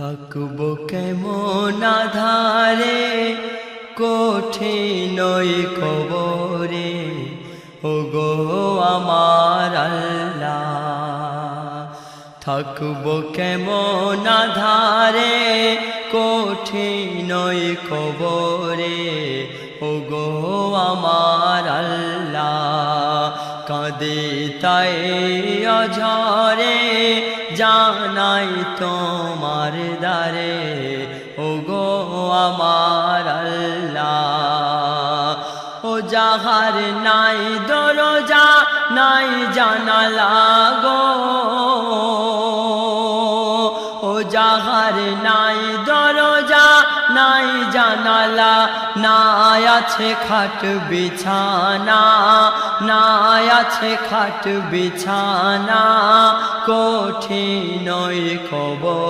থাকবো কেমন আধারে কঠিন ওই কবরে, ওগো আমার আল্লাহ। থাকবো কেমন আধারে কঠিন ওই কবরে, ওগো আমার আল্লাহ। কাঁদে তাই অঝরে জানাই তোমার দ্বারে, ওগো আমার আল্লাহ। ও যাহার নাই দরজা নাই জানালা গো, ও যাহার নাই দরজা নাই জানালা, নাই আছে খাট বিছানা, নাই আছে খাট বিছানা, কঠিন ওই কবর।